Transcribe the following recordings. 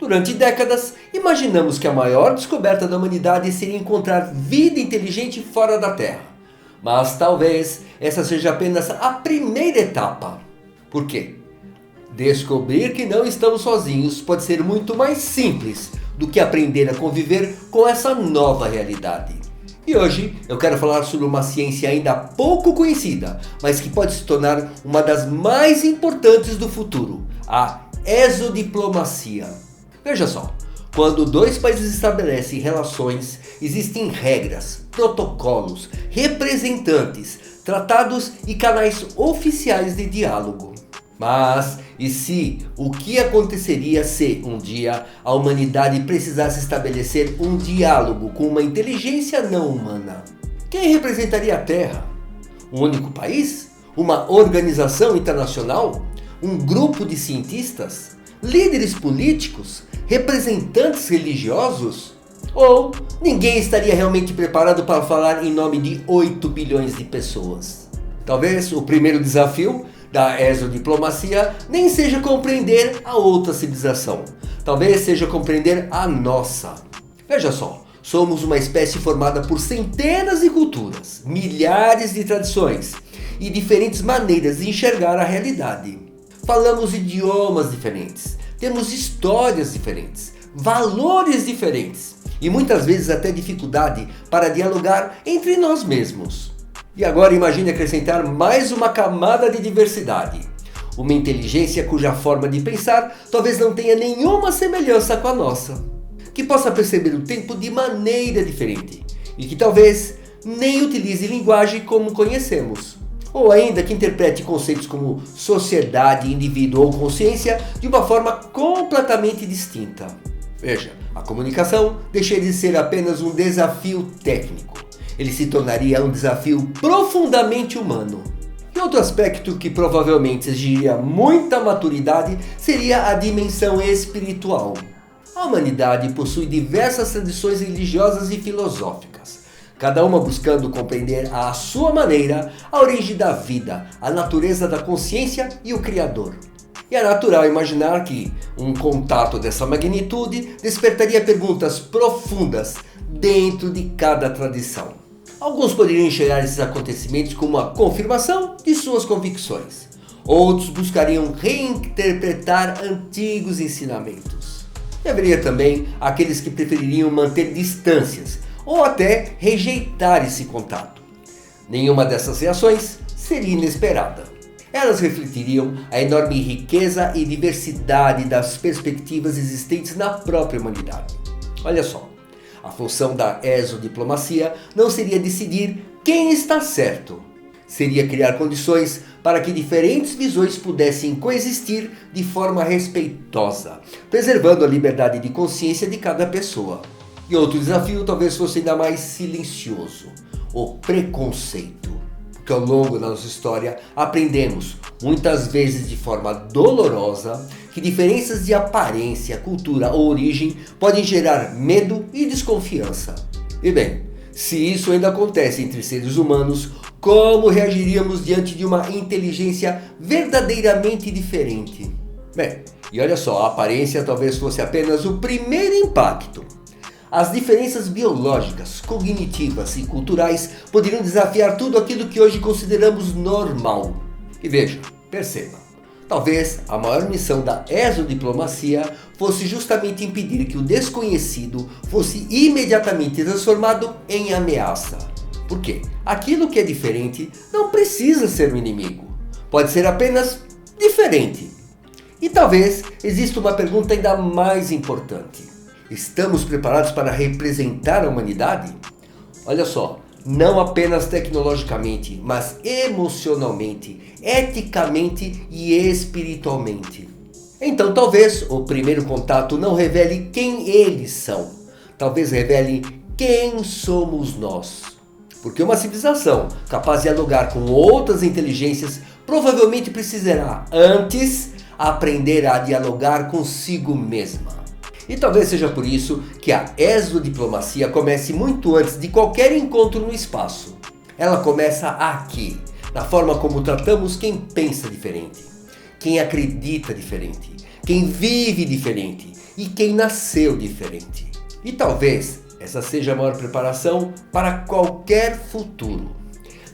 Durante décadas, imaginamos que a maior descoberta da humanidade seria encontrar vida inteligente fora da Terra. Mas talvez essa seja apenas a primeira etapa. Por quê? Descobrir que não estamos sozinhos pode ser muito mais simples do que aprender a conviver com essa nova realidade. E hoje eu quero falar sobre uma ciência ainda pouco conhecida, mas que pode se tornar uma das mais importantes do futuro, a exodiplomacia. Veja só, quando dois países estabelecem relações, existem regras, protocolos, representantes, tratados e canais oficiais de diálogo. Mas e se o que aconteceria se um dia a humanidade precisasse estabelecer um diálogo com uma inteligência não humana? Quem representaria a Terra? Um único país? Uma organização internacional? Um grupo de cientistas? Líderes políticos? Representantes religiosos? Ou ninguém estaria realmente preparado para falar em nome de 8 bilhões de pessoas? Talvez o primeiro desafio da exodiplomacia nem seja compreender a outra civilização. Talvez seja compreender a nossa. Veja só, somos uma espécie formada por centenas de culturas, milhares de tradições e diferentes maneiras de enxergar a realidade. Falamos idiomas diferentes, temos histórias diferentes, valores diferentes e muitas vezes até dificuldade para dialogar entre nós mesmos. E agora imagine acrescentar mais uma camada de diversidade. Uma inteligência cuja forma de pensar talvez não tenha nenhuma semelhança com a nossa. Que possa perceber o tempo de maneira diferente. E que talvez nem utilize linguagem como conhecemos. Ou ainda que interprete conceitos como sociedade, indivíduo ou consciência de uma forma completamente distinta. Veja, a comunicação deixaria de ser apenas um desafio técnico. Ele se tornaria um desafio profundamente humano. E outro aspecto que provavelmente exigiria muita maturidade seria a dimensão espiritual. A humanidade possui diversas tradições religiosas e filosóficas, cada uma buscando compreender à sua maneira a origem da vida, a natureza da consciência e o Criador. E é natural imaginar que um contato dessa magnitude despertaria perguntas profundas dentro de cada tradição. Alguns poderiam enxergar esses acontecimentos como uma confirmação de suas convicções. Outros buscariam reinterpretar antigos ensinamentos. E haveria também aqueles que prefeririam manter distâncias ou até rejeitar esse contato. Nenhuma dessas reações seria inesperada. Elas refletiriam a enorme riqueza e diversidade das perspectivas existentes na própria humanidade. Olha só. A função da exodiplomacia não seria decidir quem está certo. Seria criar condições para que diferentes visões pudessem coexistir de forma respeitosa, preservando a liberdade de consciência de cada pessoa. E outro desafio talvez fosse ainda mais silencioso: o preconceito. Porque ao longo da nossa história aprendemos, muitas vezes de forma dolorosa, que diferenças de aparência, cultura ou origem podem gerar medo e desconfiança. E bem, se isso ainda acontece entre seres humanos, como reagiríamos diante de uma inteligência verdadeiramente diferente? Bem, e olha só, a aparência talvez fosse apenas o primeiro impacto. As diferenças biológicas, cognitivas e culturais poderiam desafiar tudo aquilo que hoje consideramos normal. E veja, perceba. Talvez a maior missão da exodiplomacia fosse justamente impedir que o desconhecido fosse imediatamente transformado em ameaça. Por quê? Aquilo que é diferente não precisa ser um inimigo. Pode ser apenas diferente. E talvez exista uma pergunta ainda mais importante. Estamos preparados para representar a humanidade? Olha só. Não apenas tecnologicamente, mas emocionalmente, eticamente e espiritualmente. Então talvez o primeiro contato não revele quem eles são. Talvez revele quem somos nós. Porque uma civilização capaz de dialogar com outras inteligências provavelmente precisará antes aprender a dialogar consigo mesma. E talvez seja por isso que a exodiplomacia comece muito antes de qualquer encontro no espaço. Ela começa aqui, na forma como tratamos quem pensa diferente, quem acredita diferente, quem vive diferente e quem nasceu diferente. E talvez essa seja a maior preparação para qualquer futuro.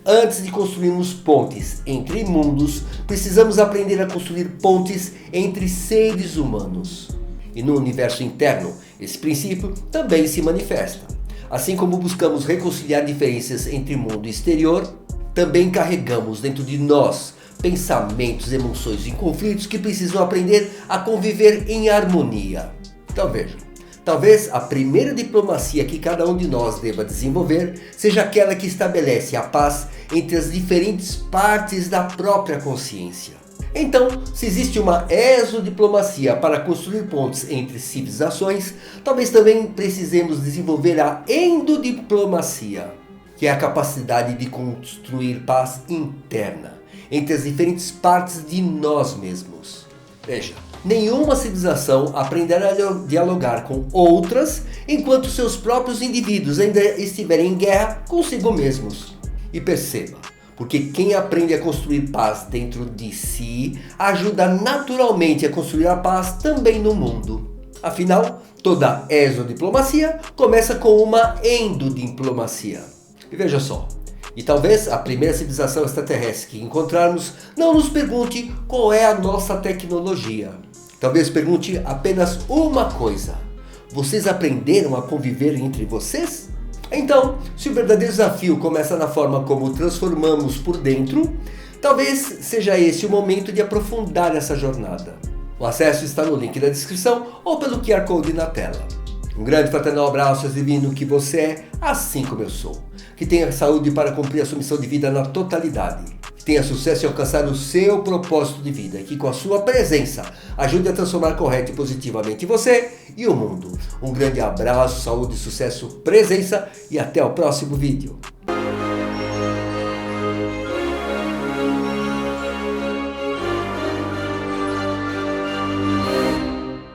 Antes de construirmos pontes entre mundos, precisamos aprender a construir pontes entre seres humanos. E no universo interno, esse princípio também se manifesta. Assim como buscamos reconciliar diferenças entre mundo e exterior, também carregamos dentro de nós pensamentos, emoções e conflitos que precisam aprender a conviver em harmonia. Então vejam, talvez a primeira diplomacia que cada um de nós deva desenvolver seja aquela que estabelece a paz entre as diferentes partes da própria consciência. Então, se existe uma exodiplomacia para construir pontes entre civilizações, talvez também precisemos desenvolver a endodiplomacia, que é a capacidade de construir paz interna entre as diferentes partes de nós mesmos. Veja, nenhuma civilização aprenderá a dialogar com outras enquanto seus próprios indivíduos ainda estiverem em guerra consigo mesmos. E perceba, porque quem aprende a construir paz dentro de si ajuda naturalmente a construir a paz também no mundo. Afinal, toda exodiplomacia começa com uma endodiplomacia. E veja só, e talvez a primeira civilização extraterrestre que encontrarmos não nos pergunte qual é a nossa tecnologia. Talvez pergunte apenas uma coisa: vocês aprenderam a conviver entre vocês? Então, se o verdadeiro desafio começa na forma como transformamos por dentro, talvez seja esse o momento de aprofundar essa jornada. O acesso está no link da descrição ou pelo QR Code na tela. Um grande fraternal abraço, divino que você é, assim como eu sou. Que tenha saúde para cumprir a sua missão de vida na totalidade. Que tenha sucesso em alcançar o seu propósito de vida. E que com a sua presença ajude a transformar correto e positivamente você e o mundo. Um grande abraço, saúde, sucesso, presença e até o próximo vídeo.